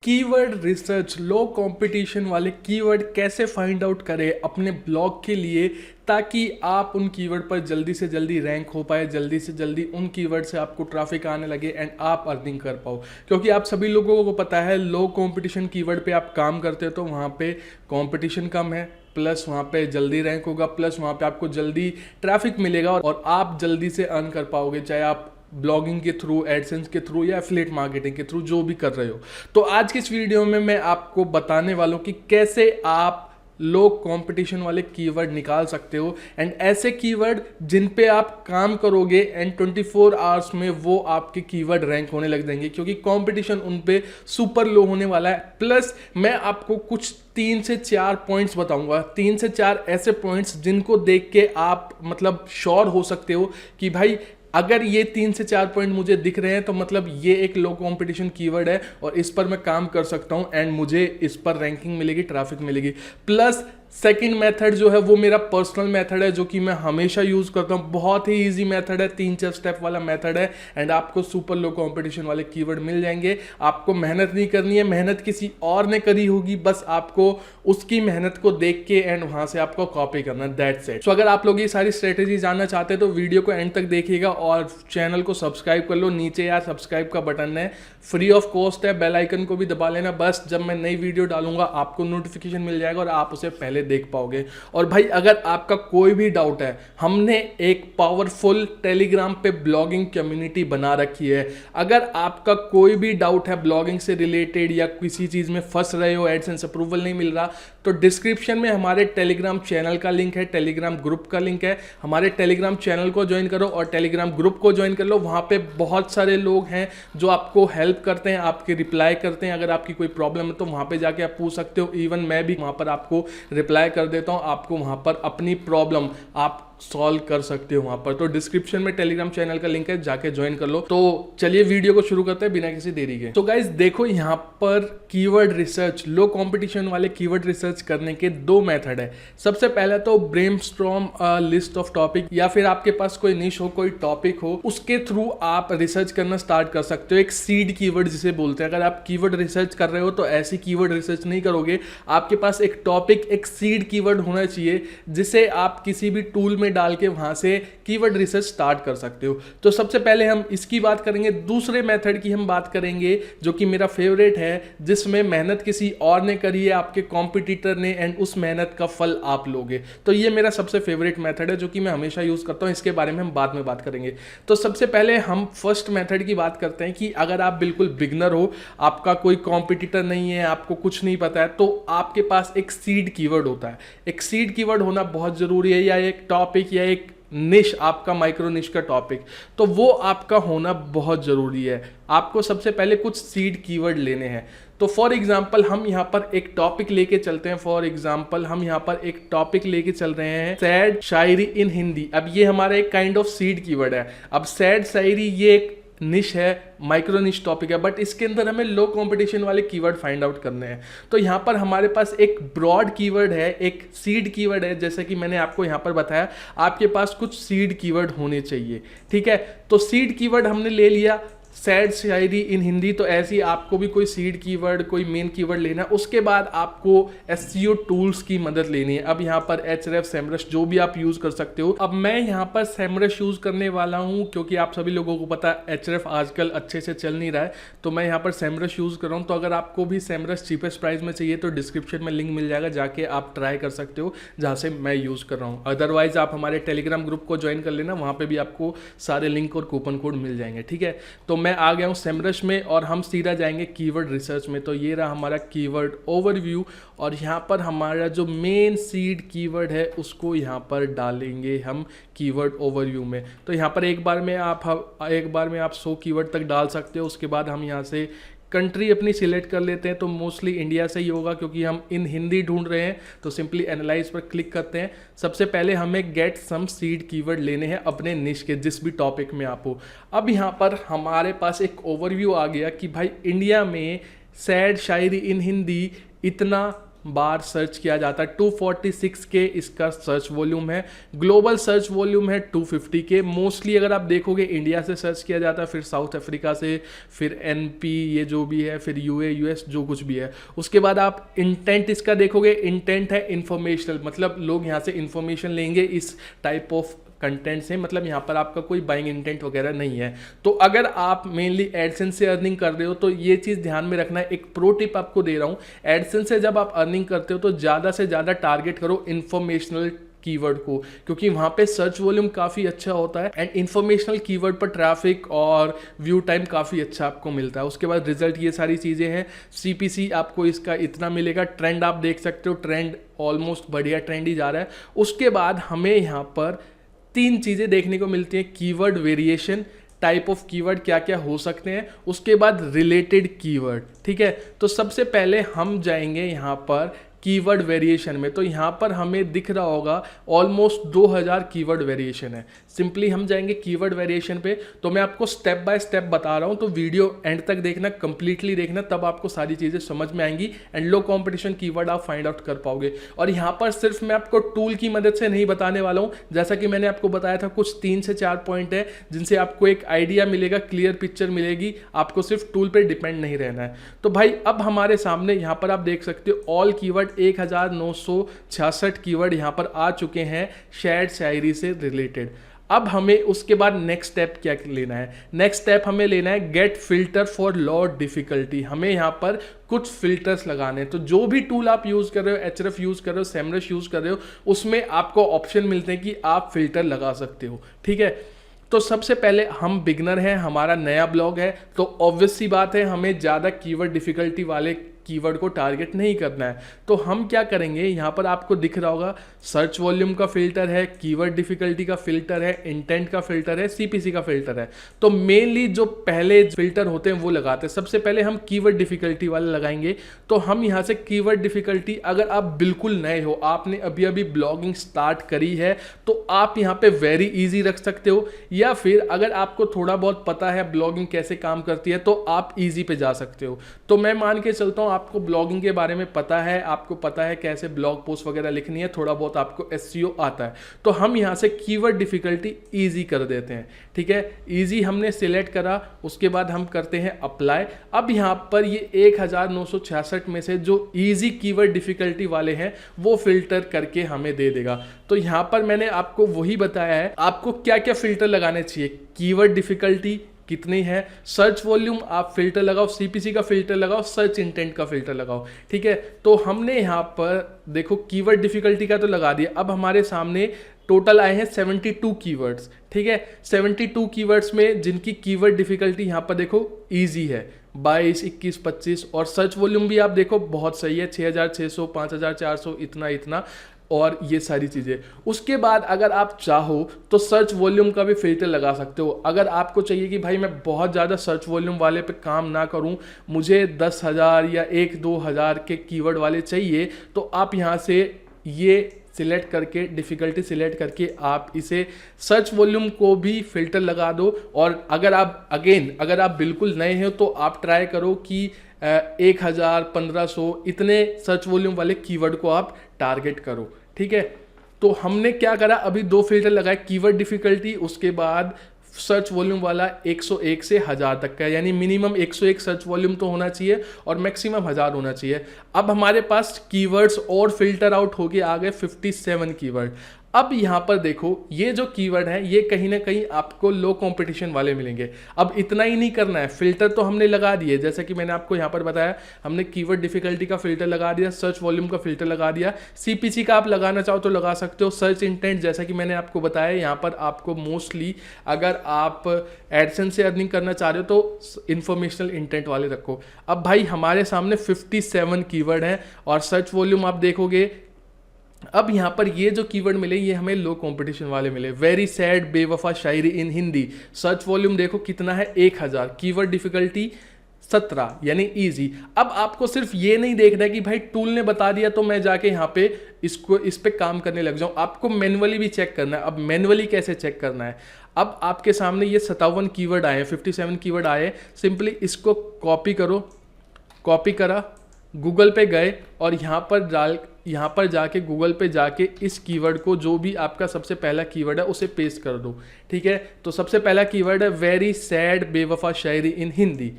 Keyword research, लो competition वाले keyword कैसे find out करें अपने ब्लॉग के लिए, ताकि आप उन कीवर्ड पर जल्दी से जल्दी रैंक हो पाए, जल्दी से जल्दी उन कीवर्ड से आपको ट्रैफिक आने लगे एंड आप अर्निंग कर पाओ। क्योंकि आप सभी लोगों को पता है, लो कंपटीशन कीवर्ड पे आप काम करते हो तो वहाँ पे कंपटीशन कम है, प्लस वहाँ पे जल्दी रैंक होगा, प्लस वहाँ पे आपको जल्दी ट्रैफिक मिलेगा और आप जल्दी से अर्न कर पाओगे, चाहे आप ब्लॉगिंग के थ्रू, एडसेंस के थ्रू या एफिलिएट मार्केटिंग के थ्रू जो भी कर रहे हो। तो आज की इस वीडियो में मैं आपको बताने वाला हूँ कि कैसे आप लो कंपटीशन वाले कीवर्ड निकाल सकते हो एंड ऐसे कीवर्ड जिन पे आप काम करोगे एंड 24 आवर्स में वो आपके कीवर्ड रैंक होने लग जाएंगे, क्योंकि कंपटीशन उन पे सुपर लो होने वाला है। प्लस मैं आपको कुछ 3 से 4 पॉइंट्स बताऊंगा, 3 से 4 ऐसे पॉइंट्स जिनको देख के आप मतलब श्योर हो सकते हो कि भाई अगर ये 3 से 4 पॉइंट मुझे दिख रहे हैं तो मतलब ये एक लो कंपटीशन कीवर्ड है और इस पर मैं काम कर सकता हूं एंड मुझे इस पर रैंकिंग मिलेगी, ट्रैफिक मिलेगी। प्लस सेकंड मेथड जो है वो मेरा पर्सनल मेथड है, जो कि मैं हमेशा यूज करता हूं। बहुत ही इजी मेथड है, 3-4 स्टेप वाला मेथड है एंड आपको सुपर लो कंपटीशन वाले कीवर्ड मिल जाएंगे। आपको मेहनत नहीं करनी है, मेहनत किसी और ने करी होगी, बस आपको उसकी मेहनत को देख के एंड वहां से आपको कॉपी करना है, दैट्स इट। सो अगर आप लोग ये सारी स्ट्रेटेजी जानना चाहते हैं तो वीडियो को एंड तक देखिएगा और चैनल को सब्सक्राइब कर लो। नीचे यार सब्सक्राइब का बटन है, फ्री ऑफ कॉस्ट है, बेल आइकन को भी दबा लेना। बस जब मैं नई वीडियो डालूंगा आपको नोटिफिकेशन मिल जाएगा और आप उसे पहले देख पाओगे। और भाई अगर आपका कोई भी डाउट है, हमने एक पावरफुल टेलीग्राम पे ब्लॉगिंग कम्युनिटी बना रखी है। अगर आपका कोई भी डाउट है ब्लॉगिंग से रिलेटेड या किसी चीज में फंस रहे हो, एडसेंस अप्रूवल नहीं मिल रहा, तो डिस्क्रिप्शन में हमारे टेलीग्राम चैनल का लिंक है, टेलीग्राम ग्रुप का लिंक है। हमारे टेलीग्राम चैनल को ज्वाइन करो और टेलीग्राम ग्रुप को ज्वाइन कर लो। वहां पे बहुत सारे लोग हैं जो आपको हेल्प करते हैं, आपके रिप्लाई करते हैं। अगर आपकी कोई प्रॉब्लम है तो वहां पे जाके आप पूछ सकते हो। इवन मैं भी वहां पर आपको रिप्लाई कर देता हूं, आपको वहां पर अपनी प्रॉब्लम आप सॉल्व कर सकते हो वहां पर। तो डिस्क्रिप्शन में टेलीग्राम चैनल का लिंक है, जाके ज्वाइन कर लो। तो चलिए वीडियो को शुरू करते हैं बिना किसी देरी के। तो गाइस देखो, यहाँ पर कीवर्ड रिसर्च, लो कंपटीशन वाले कीवर्ड रिसर्च करने के 2 मेथड है। सबसे पहला तो ब्रेनस्टॉर्म लिस्ट ऑफ टॉपिक, या फिर आपके पास कोई निश हो, कोई टॉपिक हो, उसके थ्रू आप रिसर्च करना स्टार्ट कर सकते हो। एक सीड कीवर्ड जिसे बोलते हैं। अगर आप कीवर्ड रिसर्च कर रहे हो तो ऐसी कीवर्ड रिसर्च नहीं करोगे। आपके पास एक टॉपिक, एक सीड कीवर्ड होना चाहिए जिसे आप किसी भी टूल में डाल के वहां से कीवर्ड रिसर्च स्टार्ट कर सकते हो। तो सबसे पहले हम इसकी बात करेंगे। दूसरे मेथड की हम बात करेंगे जो कि मेरा फेवरेट है, जिसमें मेहनत किसी और ने करी है, आपके कॉम्पिटिटर ने, एंड उस मेहनत का फल आप लोगे। तो ये मेरा सबसे फेवरेट मेथड है जो कि मैं हमेशा यूज करता हूं। इसके बारे में हम बाद में बात करेंगे। तो सबसे पहले हम फर्स्ट मेथड की बात करते हैं कि अगर आप बिल्कुल बिगनर हो, आपका कोई कॉम्पिटिटर नहीं है, आपको कुछ नहीं पता है, तो आपके पास एक सीड कीवर्ड होता है। एक सीड कीवर्ड होना बहुत जरूरी है, या एक टॉपिक या एक निश, आपका माइक्रो निश का टॉपिक, तो वो आपका होना बहुत जरूरी है। आपको सबसे पहले कुछ सीड कीवर्ड लेने हैं। तो फॉर एग्जाम्पल हम यहाँ पर एक टॉपिक लेके चलते हैं। फॉर एग्जाम्पल हम यहाँ पर एक टॉपिक लेके चल रहे हैं, सैड शायरी इन हिंदी। अब ये हमारा एक काइंड ऑफ सीड कीवर्ड है। अब सैड शायरी ये एक निश है, माइक्रो निश टॉपिक है, बट इसके अंदर हमें लो कंपटीशन वाले कीवर्ड फाइंड आउट करने हैं। तो यहाँ पर हमारे पास एक ब्रॉड कीवर्ड है, एक सीड कीवर्ड है। जैसे कि मैंने आपको यहाँ पर बताया, आपके पास कुछ सीड कीवर्ड होने चाहिए, ठीक है। तो सीड कीवर्ड हमने ले लिया, सैड शायरी इन हिंदी। तो ऐसे ही आपको भी कोई सीड कीवर्ड, कोई मेन कीवर्ड लेना है। उसके बाद आपको एसईओ टूल्स की मदद लेनी है। अब यहाँ पर एचरेफ, सेमरश जो भी आप यूज कर सकते हो। अब मैं यहाँ पर सेमरश यूज करने वाला हूँ क्योंकि आप सभी लोगों को पता है एचरेफ आजकल अच्छे से चल नहीं रहा है, तो मैं यहाँ पर सेमरश यूज कर रहा हूँ। तो अगर आपको भी सेमरश चीपेस्ट प्राइस में चाहिए तो डिस्क्रिप्शन में लिंक मिल जाएगा, जाके आप ट्राई कर सकते हो जहाँ से मैं यूज कर रहा हूँ। अदरवाइज आप हमारे टेलीग्राम ग्रुप को ज्वाइन कर लेना, वहाँ पे भी आपको सारे लिंक और कूपन कोड मिल जाएंगे, ठीक है। तो मैं आ गया हूं सेमरश में और हम सीधा जाएंगे कीवर्ड रिसर्च में। तो ये रहा हमारा कीवर्ड ओवरव्यू और यहाँ पर हमारा जो मेन सीड कीवर्ड है उसको यहाँ पर डालेंगे हम कीवर्ड ओवरव्यू में। तो यहाँ पर एक बार में आप 100 कीवर्ड तक डाल सकते हो। उसके बाद हम यहाँ से कंट्री अपनी सिलेक्ट कर लेते हैं। तो मोस्टली इंडिया से ही होगा क्योंकि हम इन हिंदी ढूंढ रहे हैं। तो सिंपली एनालाइज पर क्लिक करते हैं। सबसे पहले हमें गेट सम सीड कीवर्ड लेने हैं अपने निश के, जिस भी टॉपिक में आप हो। अब यहाँ पर हमारे पास एक ओवरव्यू आ गया कि भाई इंडिया में सैड शायरी इन हिंदी इतना बार सर्च किया जाता है। 246 के इसका सर्च वॉल्यूम है, ग्लोबल सर्च वॉल्यूम है 250 के। मोस्टली अगर आप देखोगे इंडिया से सर्च किया जाता है, फिर साउथ अफ्रीका से, फिर एनपी ये जो भी है, फिर यूए यूएस जो कुछ भी है। उसके बाद आप इंटेंट इसका देखोगे, इंटेंट है इंफॉर्मेशनल, मतलब लोग यहाँ से इंफॉर्मेशन लेंगे इस टाइप ऑफ कंटेंट से, मतलब यहाँ पर आपका कोई बाइंग इंटेंट वगैरह नहीं है। तो अगर आप मेनली एडसेंस से अर्निंग कर रहे हो तो ये चीज़ ध्यान में रखना है। एक प्रो टिप आपको दे रहा हूँ, एडसेंस से जब आप अर्निंग करते हो तो ज़्यादा से ज़्यादा टारगेट करो इन्फॉर्मेशनल कीवर्ड को, क्योंकि वहाँ पे सर्च वॉल्यूम काफ़ी अच्छा होता है एंड इन्फॉर्मेशनल कीवर्ड पर ट्रैफिक और व्यू टाइम काफ़ी अच्छा आपको मिलता है। उसके बाद रिजल्ट ये सारी चीज़ें हैं। सीपीसी आपको इसका इतना मिलेगा। ट्रेंड आप देख सकते हो, ट्रेंड ऑलमोस्ट बढ़िया ट्रेंड ही जा रहा है। उसके बाद हमें यहाँ पर 3 चीज़ें देखने को मिलती हैं। Keyword variation, type of keyword क्या क्या हो सकते हैं, उसके बाद रिलेटेड कीवर्ड। ठीक है, तो सबसे पहले हम जाएंगे यहाँ पर कीवर्ड वेरिएशन में। तो यहाँ पर हमें दिख रहा होगा ऑलमोस्ट 2000 कीवर्ड वेरिएशन है। सिंपली हम जाएंगे कीवर्ड वेरिएशन पे। तो मैं आपको स्टेप बाय स्टेप बता रहा हूँ, तो वीडियो एंड तक देखना, कंप्लीटली देखना, तब आपको सारी चीज़ें समझ में आएंगी एंड लो कॉम्पिटिशन कीवर्ड आप फाइंड आउट कर पाओगे। और यहाँ पर सिर्फ मैं आपको टूल की मदद से नहीं बताने वाला हूँ, जैसा कि मैंने आपको बताया था कुछ 3 से 4 पॉइंट है जिनसे आपको एक आइडिया मिलेगा, क्लियर पिक्चर मिलेगी। आपको सिर्फ टूल पर डिपेंड नहीं रहना है। तो भाई अब हमारे सामने यहाँ पर आप देख सकते हो ऑल कीवर्ड 1966 कीवर्ड यहाँ पर आ चुके हैं शेयर्ड शायरी से रिलेटेड। अब हमें उसके बाद नेक्स्ट स्टेप क्या लेना है? नेक्स्ट स्टेप हमें लेना है get filter for low difficulty. हमें यहाँ पर कुछ फिल्टर्स लगाने हैं। तो जो भी टूल आप यूज कर रहे हो, एचरफ यूज कर रहे हो, सेमरश यूज कर रहे हो, उसमें आपको ऑप्शन मिलते हैं कि आप फिल्टर लगा सकते हो। ठीक है, तो सबसे पहले हम बिगनर हैं, हमारा नया ब्लॉग है, तो ऑब्वियस सी बात है हमें ज़्यादा कीवर्ड डिफिकल्टी वाले कीवर्ड को टारगेट नहीं करना है। तो हम क्या करेंगे, यहाँ पर आपको दिख रहा होगा सर्च वॉल्यूम का फिल्टर है, कीवर्ड डिफिकल्टी का फिल्टर है, इंटेंट का फिल्टर है, सीपीसी का फिल्टर है। तो मेनली जो पहले फिल्टर होते हैं वो लगाते हैं। सबसे पहले हम कीवर्ड डिफिकल्टी वाले लगाएंगे। तो हम यहाँ से कीवर्ड डिफिकल्टी, अगर आप बिल्कुल नए हो, आपने अभी अभी ब्लॉगिंग स्टार्ट करी है, तो आप यहाँ पे वेरी इजी रख सकते हो, या फिर अगर आपको थोड़ा बहुत पता है ब्लॉगिंग कैसे काम करती है तो आप इजी पे जा सकते हो। तो मैं मान के चलता हूँ आपको ब्लॉगिंग के बारे में पता है, आपको पता है कैसे ब्लॉग पोस्ट वगैरह लिखनी है, थोड़ा बहुत आपको एसईओ आता है, तो हम यहाँ से कीवर्ड डिफिकल्टी इजी कर देते हैं। ठीक है, इजी हमने सिलेक्ट करा, उसके बाद हम करते हैं अप्लाई। अब यहाँ पर ये 1966 में से जो इजी कीवर्ड डिफिकल्टी वाले हैं वो फिल्टर करके हमें दे देगा। तो यहाँ पर मैंने आपको वही बताया है आपको क्या क्या फिल्टर लगाने चाहिए। कीवर्ड डिफिकल्टी कितनी है, सर्च वॉल्यूम आप फिल्टर लगाओ, सीपीसी का फिल्टर लगाओ, सर्च इंटेंट का फिल्टर लगाओ। ठीक है, तो हमने यहाँ पर देखो कीवर्ड डिफिकल्टी का तो लगा दिया। अब हमारे सामने टोटल आए हैं 72 कीवर्ड्स। ठीक है, 72 कीवर्ड्स में जिनकी कीवर्ड डिफिकल्टी यहाँ पर देखो इजी है 22, 21, 25, और सर्च वॉल्यूम भी आप देखो बहुत सही है 6600, 5400, इतना इतना, और ये सारी चीज़ें। उसके बाद अगर आप चाहो तो सर्च वॉल्यूम का भी फिल्टर लगा सकते हो। अगर आपको चाहिए कि भाई मैं बहुत ज़्यादा सर्च वॉल्यूम वाले पे काम ना करूं, मुझे 10,000 या 1-2 हज़ार के कीवर्ड वाले चाहिए, तो आप यहाँ से ये सिलेक्ट करके डिफ़िकल्टी सिलेक्ट करके आप इसे सर्च वॉल्यूम को भी फिल्टर लगा दो। और अगर आप बिल्कुल नए हो तो आप ट्राई करो कि 1000, 1500 इतने सर्च वॉल्यूम वाले कीवर्ड को आप टारगेट करो। ठीक है, तो हमने क्या करा, अभी 2 फिल्टर लगाए, कीवर्ड डिफिकल्टी, उसके बाद सर्च वॉल्यूम वाला 101 से 1000 तक का, यानी मिनिमम 101 सर्च वॉल्यूम तो होना चाहिए और मैक्सिमम 1000 होना चाहिए। अब हमारे पास कीवर्ड्स और फिल्टर आउट हो गए, आ गए 57 कीवर्ड। अब यहाँ पर देखो ये जो कीवर्ड है ये कहीं ना कहीं आपको लो कंपटीशन वाले मिलेंगे। अब इतना ही नहीं करना है, फिल्टर तो हमने लगा दिए, जैसा कि मैंने आपको यहाँ पर बताया, हमने कीवर्ड डिफिकल्टी का फिल्टर लगा दिया, सर्च वॉल्यूम का फिल्टर लगा दिया, सीपीसी का आप लगाना चाहो तो लगा सकते हो, सर्च इंटेंट जैसा कि मैंने आपको बताया यहाँ पर आपको मोस्टली अगर आप एडसेंस से अर्निंग करना चाह रहे हो तो इन्फॉर्मेशनल इंटेंट वाले रखो। अब भाई हमारे सामने 57 कीवर्ड हैं और सर्च वॉल्यूम आप देखोगे। अब यहाँ पर ये जो कीवर्ड मिले ये हमें लो कंपटीशन वाले मिले, वेरी सैड, बेवफा शायरी इन हिंदी। सर्च वॉल्यूम देखो कितना है 1000, कीवर्ड डिफिकल्टी 17 यानी इजी। अब आपको सिर्फ ये नहीं देखना है कि भाई टूल ने बता दिया तो मैं जाके यहाँ पे इस पे काम करने लग जाऊँ, आपको मैनुअली भी चेक करना है। अब मैनुअली कैसे चेक करना है, अब आपके सामने ये 57 कीवर्ड आए हैं, 57 कीवर्ड आए, सिंपली इसको कॉपी करो, कॉपी करा, गूगल पे गए और यहाँ पर जाके गूगल पे जाके इस कीवर्ड को, जो भी आपका सबसे पहला कीवर्ड है उसे पेस्ट कर दो। ठीक है, तो सबसे पहला कीवर्ड है वेरी सैड बेवफा शायरी इन हिंदी।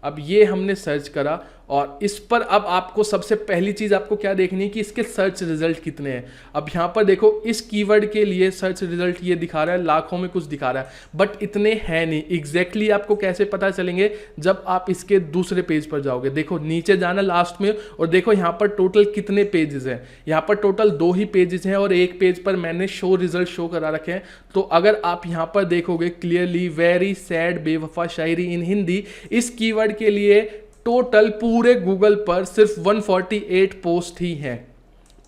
अब ये हमने सर्च करा और इस पर अब आपको सबसे पहली चीज़ आपको क्या देखनी है कि इसके सर्च रिजल्ट कितने हैं। अब यहाँ पर देखो इस कीवर्ड के लिए सर्च रिजल्ट ये दिखा रहा है, लाखों में कुछ दिखा रहा है, बट इतने हैं नहीं। एग्जैक्टली आपको कैसे पता चलेंगे, जब आप इसके दूसरे पेज पर जाओगे। देखो नीचे जाना लास्ट में और देखो यहाँ पर टोटल कितने पेजेस हैं। यहाँ पर टोटल 2 ही पेजेस हैं और एक पेज पर मैंने शो रिजल्ट शो करा रखे हैं। तो अगर आप यहाँ पर देखोगे क्लियरली वेरी सैड बेवफा शायरी इन हिंदी, इस कीवर्ड के लिए टोटल पूरे गूगल पर सिर्फ 148 पोस्ट ही हैं।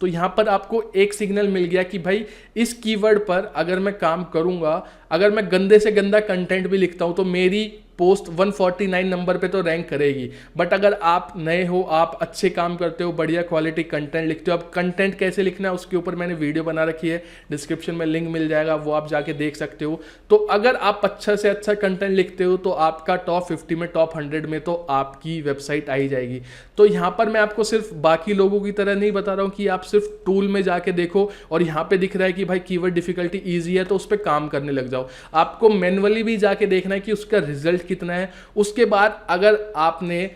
तो यहां पर आपको एक सिग्नल मिल गया कि भाई इस कीवर्ड पर अगर मैं काम करूंगा, अगर मैं गंदे से गंदा कंटेंट भी लिखता हूं तो मेरी पोस्ट 149 नंबर पे तो रैंक करेगी। बट अगर आप नए हो, आप अच्छे काम करते हो, बढ़िया क्वालिटी कंटेंट लिखते हो, अब कंटेंट कैसे लिखना है उसके ऊपर मैंने वीडियो बना रखी है, डिस्क्रिप्शन में लिंक मिल जाएगा, वो आप जाके देख सकते हो। तो अगर आप अच्छा से अच्छा कंटेंट लिखते हो तो आपका टॉप 50 में, टॉप 100 में तो आपकी वेबसाइट आ ही जाएगी। तो यहाँ पर मैं आपको सिर्फ बाकी लोगों की तरह नहीं बता रहा हूँ कि आप सिर्फ टूल में जाके देखो और यहाँ पे दिख रहा है कि भाई कीवर्ड डिफिकल्टी ईजी है तो उस पर काम करने लग जाओ। आपको मैनुअली भी जाके देखना है कि उसका रिजल्ट कितना है। उसके बाद अगर आपने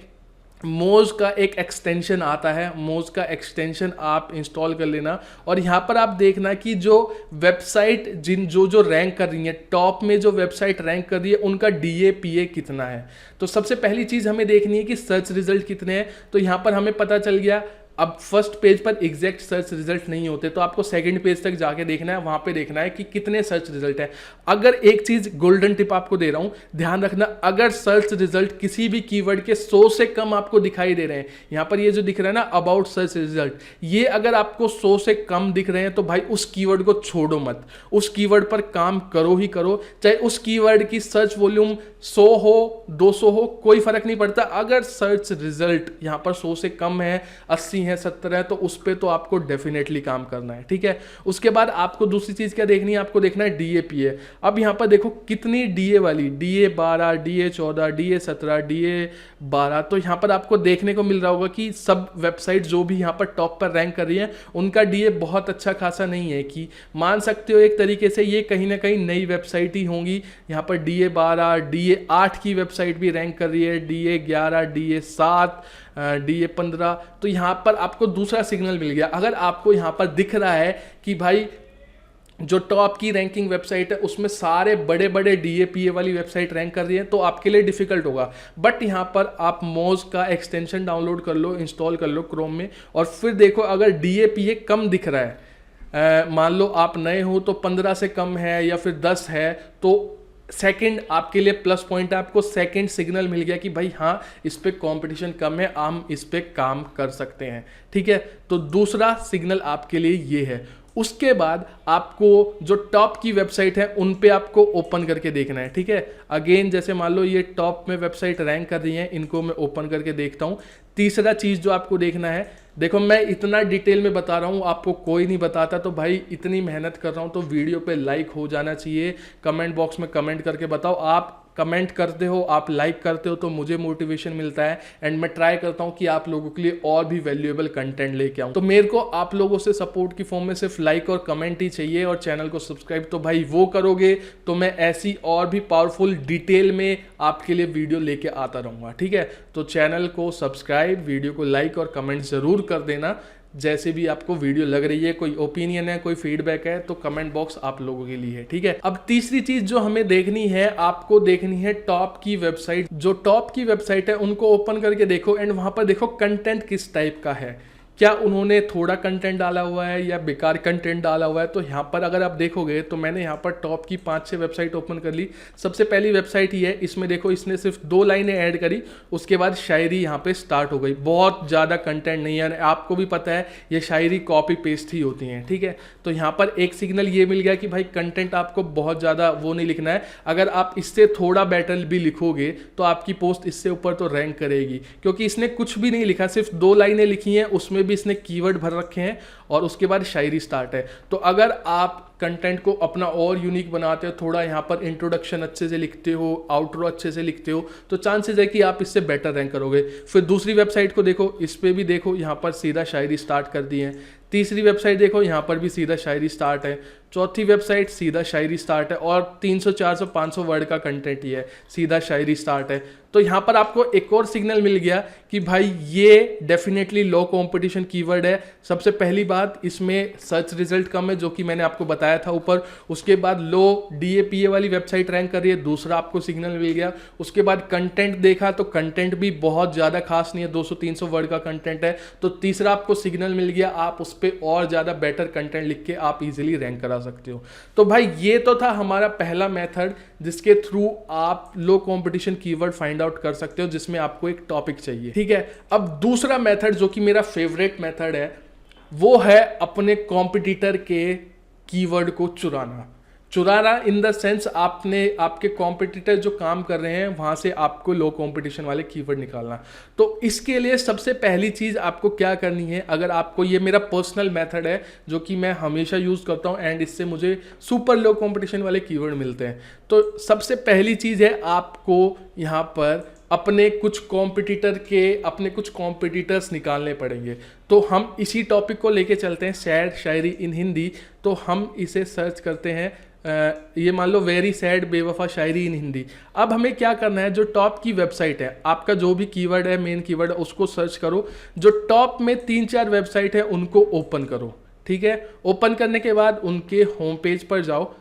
मोज का एक एक्सटेंशन आता है, मोज का एक्सटेंशन आप इंस्टॉल कर लेना और यहाँ पर आप देखना कि जो वेबसाइट जो रैंक कर रही है, टॉप में जो वेबसाइट रैंक कर रही है उनका DAPA कितना है। तो सबसे पहली चीज़ हमें देखनी है कि सर्च रिजल्ट कितने हैं। तो यहाँ पर हमें पता चल गया। अब फर्स्ट पेज पर एग्जैक्ट सर्च रिजल्ट नहीं होते तो आपको सेकंड पेज तक जाके देखना है, वहां पे देखना है कि कितने सर्च रिजल्ट है। अगर एक चीज गोल्डन टिप आपको दे रहा हूं, ध्यान रखना, अगर सर्च रिजल्ट किसी भी कीवर्ड के 100 से कम आपको दिखाई दे रहे हैं, यहां पर ये जो दिख रहा है ना अबाउट सर्च रिजल्ट, ये अगर आपको 100 से कम दिख रहे हैं तो भाई उस कीवर्ड को छोड़ो मत, उस कीवर्ड पर काम करो ही करो। चाहे उस कीवर्ड की सर्च वॉल्यूम 100 हो, 200 हो, कोई फर्क नहीं पड़ता। अगर सर्च रिजल्ट यहां पर 100 से कम है, 80 है, 70 है, तो उस पे तो आपको डेफिनेटली काम करना है। ठीक है, उसके बाद आपको दूसरी चीज क्या देखनी है, आपको देखना है DAPA। अब यहां पर देखो कितनी DA वाली, DA12, DA14, DA17, DA12, तो यहां पर आपको देखने को मिल रहा होगा कि सब वेबसाइट जो भी यहां पर टॉप पर रैंक कर रही है उनका DA बहुत अच्छा खासा नहीं है, कि मान सकते हो एक तरीके से ये कहीं ना कहीं नई वेबसाइट ही होंगी। यहां पर DA12, DA8 की वेबसाइट भी रैंक कर रही है, DA11, DA7, DA15। तो यहाँ पर आपको दूसरा सिग्नल मिल गया। अगर आपको यहाँ पर दिख रहा है कि भाई जो टॉप की रैंकिंग वेबसाइट है उसमें सारे बड़े बड़े DAPA वाली वेबसाइट रैंक कर रही है तो आपके लिए डिफिकल्ट होगा। बट यहाँ पर आप मोज का एक्सटेंशन डाउनलोड कर लो, इंस्टॉल कर लो क्रोम में, और फिर देखो अगर DAPA कम दिख रहा है, मान लो आप नए हो तो 15 से कम है या फिर 10 है, तो सेकंड आपके लिए प्लस पॉइंट है, आपको सेकंड सिग्नल मिल गया कि भाई हाँ इस पे कंपटीशन कम है, हम इस पे काम कर सकते हैं। ठीक है, तो दूसरा सिग्नल आपके लिए ये है। उसके बाद आपको जो टॉप की वेबसाइट है उन पे आपको ओपन करके देखना है। ठीक है, अगेन जैसे मान लो ये टॉप में वेबसाइट रैंक कर रही है, इनको मैं ओपन करके देखता हूँ। तीसरा चीज जो आपको देखना है, देखो मैं इतना डिटेल में बता रहा हूँ, आपको कोई नहीं बताता, तो भाई इतनी मेहनत कर रहा हूँ तो वीडियो पे लाइक हो जाना चाहिए। कमेंट बॉक्स में कमेंट करके बताओ, आप कमेंट करते हो, आप लाइक करते हो तो मुझे मोटिवेशन मिलता है एंड मैं ट्राई करता हूं कि आप लोगों के लिए और भी वैल्यूएबल कंटेंट लेके आऊं। तो मेरे को आप लोगों से सपोर्ट की फॉर्म में सिर्फ लाइक और कमेंट ही चाहिए, और चैनल को सब्सक्राइब तो भाई वो करोगे तो मैं ऐसी और भी पावरफुल डिटेल में आपके लिए वीडियो लेके आता रहूंगा। ठीक है, तो चैनल को सब्सक्राइब, वीडियो को लाइक और कमेंट जरूर कर देना। जैसे भी आपको वीडियो लग रही है, कोई ओपिनियन है, कोई फीडबैक है, तो कमेंट बॉक्स आप लोगों के लिए है। ठीक है, अब तीसरी चीज जो हमें देखनी है, आपको देखनी है टॉप की वेबसाइट। जो टॉप की वेबसाइट है उनको ओपन करके देखो एंड वहां पर देखो कंटेंट किस टाइप का है, क्या उन्होंने थोड़ा कंटेंट डाला हुआ है या बेकार कंटेंट डाला हुआ है। तो यहाँ पर अगर आप देखोगे तो मैंने यहाँ पर टॉप की 5-6 वेबसाइट ओपन कर ली। सबसे पहली वेबसाइट ही है, इसमें देखो इसने सिर्फ 2 लाइनें ऐड करी, उसके बाद शायरी यहाँ पे स्टार्ट हो गई। बहुत ज़्यादा कंटेंट नहीं है, आपको भी पता है ये शायरी कॉपी पेस्ट ही होती हैं। ठीक है, तो यहाँ पर एक सिग्नल ये मिल गया कि भाई कंटेंट आपको बहुत ज़्यादा वो नहीं लिखना है। अगर आप इससे थोड़ा बेटर भी लिखोगे तो आपकी पोस्ट इससे ऊपर तो रैंक करेगी, क्योंकि इसने कुछ भी नहीं लिखा, सिर्फ 2 लाइनें लिखी हैं, उसमें भी इसने कीवर्ड भर रखे हैं और उसके बाद शायरी स्टार्ट है। तो अगर आप कंटेंट को अपना और यूनिक बनाते हो, थोड़ा यहाँ पर इंट्रोडक्शन अच्छे से लिखते हो, आउटरो अच्छे से लिखते हो, तो चांसेस है कि आप इससे बेटर रैंक करोगे। फिर दूसरी वेबसाइट को देखो, इस पर भी देखो यहाँ पर सीधा शायरी स्टार्ट कर दी है। तीसरी वेबसाइट देखो, यहाँ पर भी सीधा शायरी स्टार्ट है। चौथी वेबसाइट सीधा शायरी स्टार्ट है, और 300 400 500 वर्ड का कंटेंट ही है, सीधा शायरी स्टार्ट है। तो यहाँ पर आपको एक और सिग्नल मिल गया कि भाई ये डेफिनेटली लो कंपटीशन कीवर्ड है। सबसे पहली बात, इसमें सर्च रिजल्ट कम है, जो कि मैंने आपको बताया था ऊपर। उसके बाद लो DAPA वाली वेबसाइट रैंक कर रही है, दूसरा आपको सिग्नल मिल गया। उसके बाद कंटेंट देखा तो कंटेंट भी बहुत ज़्यादा खास नहीं है, 200-300 वर्ड का कंटेंट है, तो तीसरा आपको सिग्नल मिल गया, आप उस पर और ज़्यादा बेटर कंटेंट लिख के आप इजीली रैंक करा सकते हो। तो भाई ये तो था हमारा पहला मेथड, जिसके थ्रू आप लो कंपटीशन कीवर्ड फाइंड आउट कर सकते हो, जिसमें आपको एक टॉपिक चाहिए, ठीक है। अब दूसरा मेथड, जो कि मेरा फेवरेट मेथड है, वो है अपने कॉम्पिटिटर के कीवर्ड को चुराना इन द सेंस, आपके कॉम्पिटिटर जो काम कर रहे हैं वहां से आपको लो कंपटीशन वाले कीवर्ड निकालना। तो इसके लिए सबसे पहली चीज आपको क्या करनी है, अगर आपको, ये मेरा पर्सनल मेथड है जो कि मैं हमेशा यूज करता हूं एंड इससे मुझे सुपर लो कंपटीशन वाले कीवर्ड मिलते हैं। तो सबसे पहली चीज है, आपको यहां पर अपने कुछ कॉम्पिटिटर्स निकालने पड़ेंगे। तो हम इसी टॉपिक को लेके चलते हैं, सैड शायरी इन हिंदी। तो हम इसे सर्च करते हैं, ये मान लो वेरी सैड बेवफा शायरी इन हिंदी। अब हमें क्या करना है, जो टॉप की वेबसाइट है, आपका जो भी कीवर्ड है, मेन कीवर्ड है, उसको सर्च करो। जो टॉप में 3-4 वेबसाइट है उनको ओपन करो, ठीक है। ओपन करने के बाद उनके होम पेज पर जाओ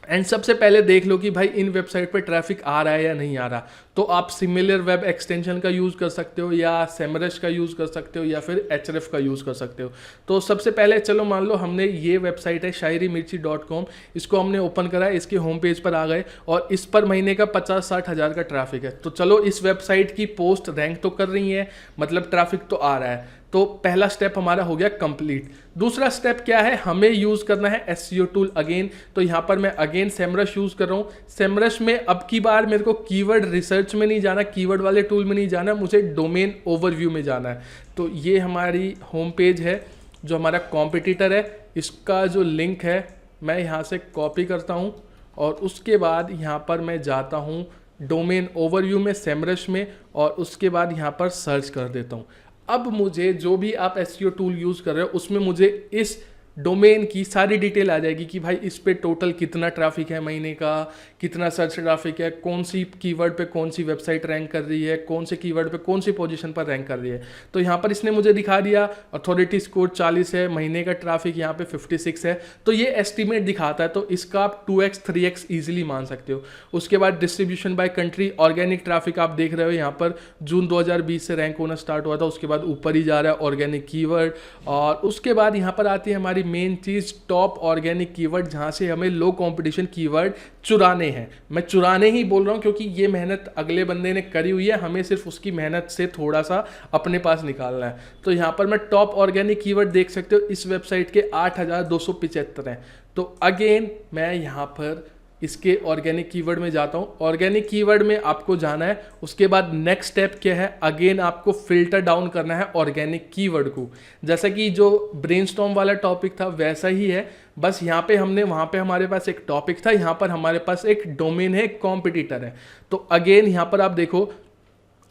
एंड सबसे पहले देख लो कि भाई इन वेबसाइट पर ट्रैफिक आ रहा है या नहीं आ रहा। तो आप सिमिलर वेब एक्सटेंशन का यूज़ कर सकते हो, या सेमरश का यूज़ कर सकते हो, या फिर href का यूज़ कर सकते हो। तो सबसे पहले चलो मान लो हमने ये वेबसाइट है shairimirchi.com, इसको हमने ओपन करा, इसके होम पेज पर आ गए और इस पर महीने का 50-60 हज़ार का ट्रैफिक है। तो चलो इस वेबसाइट की पोस्ट रैंक तो कर रही है, मतलब ट्रैफिक तो आ रहा है। तो पहला स्टेप हमारा हो गया कंप्लीट। दूसरा स्टेप क्या है, हमें यूज करना है SEO टूल अगेन। तो यहां पर मैं अगेन सेमरश यूज कर रहा हूं। सेमरश में अब की बार मेरे को कीवर्ड रिसर्च में नहीं जाना, कीवर्ड वाले टूल में नहीं जाना, मुझे डोमेन ओवरव्यू में जाना है। तो ये हमारी होम पेज है, जो हमारा कॉम्पिटिटर है, इसका जो लिंक है मैं यहाँ से कॉपी करता हूँ और उसके बाद यहाँ पर मैं जाता हूँ डोमेन ओवरव्यू में सेमरश में, और उसके बाद यहाँ पर सर्च कर देता हूँ। अब मुझे जो भी आप SEO टूल यूज़ कर रहे हो उसमें मुझे इस डोमेन की सारी डिटेल आ जाएगी कि भाई इस पे टोटल कितना ट्रैफिक है महीने का, कितना सर्च ट्रैफिक है, कौन सी कीवर्ड पे कौन सी वेबसाइट रैंक कर रही है, कौन से कीवर्ड पे कौन सी पोजीशन पर रैंक कर रही है। तो यहाँ पर इसने मुझे दिखा दिया अथॉरिटी स्कोर 40 है, महीने का ट्रैफिक यहाँ पे 56 है। तो ये एस्टिमेट दिखाता है, तो इसका आप 2x 3x ईजिली मान सकते हो। उसके बाद distribution by country, organic traffic आप देख रहे हो यहाँ पर जून 2020 से रैंक होना स्टार्ट हुआ था, उसके बाद ऊपर ही जा रहा है ऑर्गेनिक कीवर्ड। और उसके बाद यहाँ पर आती है हमारी मेन चीज टॉप ऑर्गेनिक कीवर्ड, जहां से हमें लो कंपटीशन कीवर्ड चुराने हैं। मैं चुराने ही बोल रहा हूं क्योंकि ये मेहनत अगले बंदे ने करी हुई है, हमें सिर्फ उसकी मेहनत से थोड़ा सा अपने पास निकालना है। तो यहां पर मैं टॉप ऑर्गेनिक कीवर्ड देख सकते हो, इस वेबसाइट के 8275 हैं। तो अगेन मैं यहां पर इसके ऑर्गेनिक कीवर्ड में जाता हूं। ऑर्गेनिक कीवर्ड में आपको जाना है, उसके बाद नेक्स्ट स्टेप क्या है, अगेन आपको फिल्टर डाउन करना है ऑर्गेनिक कीवर्ड को। जैसा कि जो ब्रेनस्टॉर्म वाला टॉपिक था वैसा ही है, बस यहाँ पे वहाँ पे हमारे पास एक टॉपिक था, यहाँ पर हमारे पास एक डोमेन है, कॉम्पिटिटर है। तो अगेन यहाँ पर आप देखो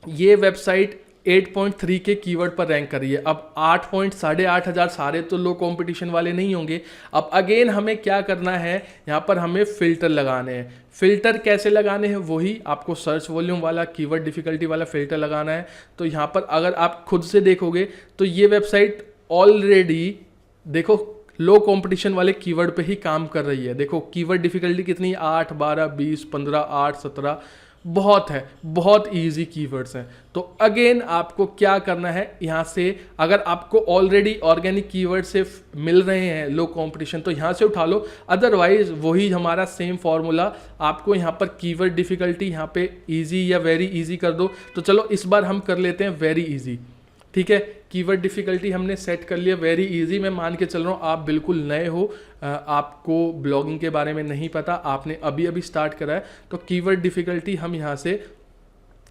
ये वेबसाइट 8.3 के कीवर्ड पर रैंक कर रही है। अब 8.8 हज़ार सारे तो लो कंपटीशन वाले नहीं होंगे। अब अगेन हमें क्या करना है, यहाँ पर हमें फिल्टर लगाने हैं। फिल्टर कैसे लगाने हैं, वही आपको सर्च वॉल्यूम वाला, कीवर्ड डिफिकल्टी वाला फिल्टर लगाना है। तो यहाँ पर अगर आप खुद से देखोगे तो ये वेबसाइट ऑलरेडी देखो लो कंपटीशन वाले कीवर्ड पे ही काम कर रही है। देखो कीवर्ड डिफिकल्टी कितनी, 8, 12, 20, 15, 8, 17, बहुत है, बहुत इजी कीवर्ड्स हैं। तो अगेन आपको क्या करना है, यहाँ से अगर आपको ऑलरेडी ऑर्गेनिक कीवर्ड से मिल रहे हैं लो कंपटीशन तो यहाँ से उठा लो, अदरवाइज वही हमारा सेम फॉर्मूला आपको यहाँ पर कीवर्ड डिफिकल्टी यहाँ पे इजी या वेरी इजी कर दो। तो चलो इस बार हम कर लेते हैं वेरी इजी, ठीक है। कीवर्ड डिफिकल्टी हमने सेट कर लिया वेरी इजी। मैं मान के चल रहा हूँ आप बिल्कुल नए हो, आपको ब्लॉगिंग के बारे में नहीं पता, आपने अभी अभी स्टार्ट करा है, तो कीवर्ड डिफिकल्टी हम यहाँ से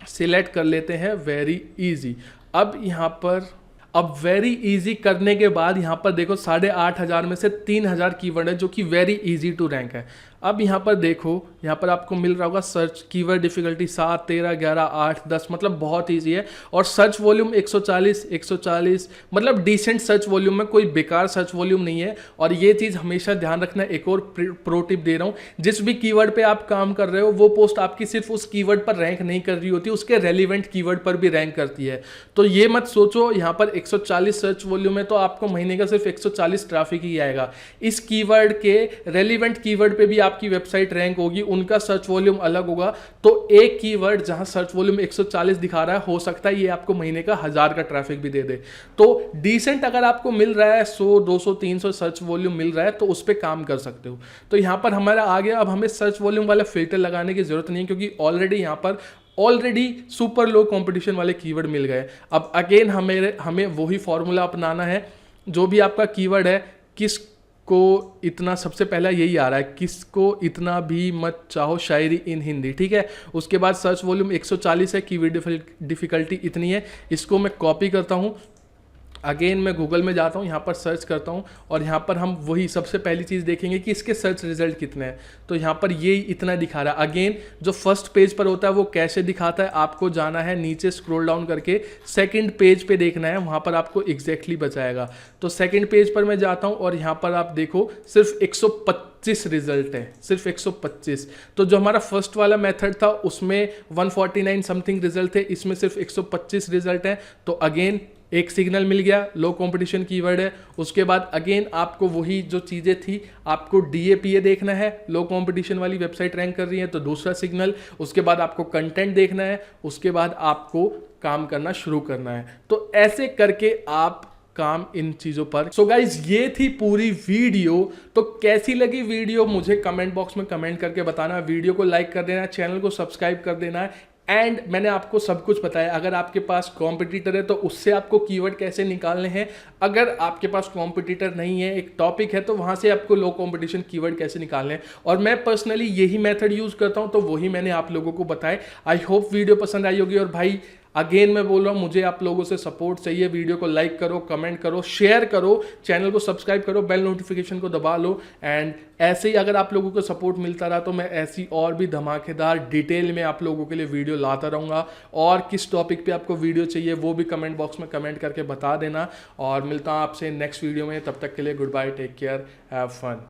सिलेक्ट कर लेते हैं वेरी इजी। अब यहाँ पर अब वेरी इजी करने के बाद यहाँ पर देखो 8,500 में से 3,000 कीवर्ड है जो कि वेरी इजी टू रैंक है। अब यहाँ पर देखो, यहाँ पर आपको मिल रहा होगा सर्च कीवर्ड डिफिकल्टी 7, 13, 11, 8, 10, मतलब बहुत इजी है। और सर्च वॉल्यूम 140 मतलब डिसेंट सर्च वॉल्यूम में, कोई बेकार सर्च वॉल्यूम नहीं है। और ये चीज़ हमेशा ध्यान रखना। एक और प्रो टिप दे रहा हूँ, जिस भी कीवर्ड पे आप काम कर रहे हो वो पोस्ट आपकी सिर्फ उस कीवर्ड पर रैंक नहीं कर रही होती, उसके रेलिवेंट कीवर्ड पर भी रैंक करती है। तो ये मत सोचो यहाँ पर 140 सर्च वॉल्यूम है तो आपको महीने का सिर्फ 140 ट्रैफिक ही आएगा। इस कीवर्ड के रेलिवेंट कीवर्ड पे भी आपकी वेबसाइट रैंक होगी, उनका सर्च वॉल्यूम अलग होगा। तो एक कीवर्ड जहां सर्च वॉल्यूम 140 दिखा रहा है, हो सकता है ये आपको महीने का 1000 का ट्रैफिक भी दे दे। तो डिसेंट अगर आपको मिल रहा है 100, 200, 300 सर्च वॉल्यूम मिल रहा है तो उस पर काम कर सकते हो। तो यहां पर हमारा आ गया। अब हमें सर्च वॉल्यूम वाला फिल्टर लगाने की जरूरत नहीं है, क्योंकि ऑलरेडी यहां पर सुपर लो कंपटीशन वाले कीवर्ड मिल गए। अब अगेन हमें वही फॉर्मूला अपनाना है। जो भी आपका कीवर्ड है, किसको इतना, सबसे पहला यही आ रहा है, किसको इतना भी मत चाहो शायरी इन हिंदी, ठीक है। उसके बाद सर्च वॉल्यूम 140 है, कीवर्ड डिफिकल्टी इतनी है। इसको मैं कॉपी करता हूँ, अगेन मैं गूगल में जाता हूँ, यहाँ पर सर्च करता हूँ और यहाँ पर हम वही सबसे पहली चीज़ देखेंगे कि इसके सर्च रिजल्ट कितने हैं। तो यहाँ पर ये इतना दिखा रहा है। अगेन जो फर्स्ट पेज पर होता है वो कैसे दिखाता है, आपको जाना है नीचे स्क्रॉल डाउन करके सेकंड पेज पे देखना है, वहाँ पर आपको एग्जैक्टली बताएगा। तो सेकंड पेज पर मैं जाता हूँ और यहाँ पर आप देखो सिर्फ 125 रिजल्ट है, सिर्फ 125। तो जो हमारा फर्स्ट वाला मेथड था उसमें 149 समथिंग रिजल्ट थे, इसमें सिर्फ 125 रिजल्ट है। तो अगेन एक सिग्नल मिल गया, लो कंपटीशन कीवर्ड है। उसके बाद अगेन आपको वही जो चीज़ें थी, आपको DAPA देखना है, लो कंपटीशन वाली वेबसाइट रैंक कर रही है, तो दूसरा सिग्नल। उसके बाद आपको कंटेंट देखना है, उसके बाद आपको काम करना शुरू करना है। तो ऐसे करके आप काम इन चीज़ों पर। सो गाइज ये थी पूरी वीडियो। तो कैसी लगी वीडियो मुझे कमेंट बॉक्स में कमेंट करके बताना। वीडियो को लाइक कर देना, चैनल को सब्सक्राइब कर देना है। एंड मैंने आपको सब कुछ बताया। अगर आपके पास कॉम्पिटिटर है तो उससे आपको कीवर्ड कैसे निकालने हैं। अगर आपके पास कॉम्पिटिटर नहीं है, एक टॉपिक है, तो वहां से आपको लो कंपटीशन कीवर्ड कैसे निकालने हैं। और मैं पर्सनली यही मेथड यूज करता हूं, तो वही मैंने आप लोगों को बताया। आई होप वीडियो पसंद आई होगी। और भाई अगेन मैं बोल रहा हूँ, मुझे आप लोगों से सपोर्ट चाहिए। वीडियो को लाइक करो, कमेंट करो, शेयर करो, चैनल को सब्सक्राइब करो, बेल नोटिफिकेशन को दबा लो। एंड ऐसे ही अगर आप लोगों को सपोर्ट मिलता रहा तो मैं ऐसी और भी धमाकेदार डिटेल में आप लोगों के लिए वीडियो लाता रहूँगा। और किस टॉपिक पे आपको वीडियो चाहिए वो भी कमेंट बॉक्स में कमेंट करके बता देना। और मिलता हूँ आपसे नेक्स्ट वीडियो में, तब तक के लिए goodbye, take care, have fun.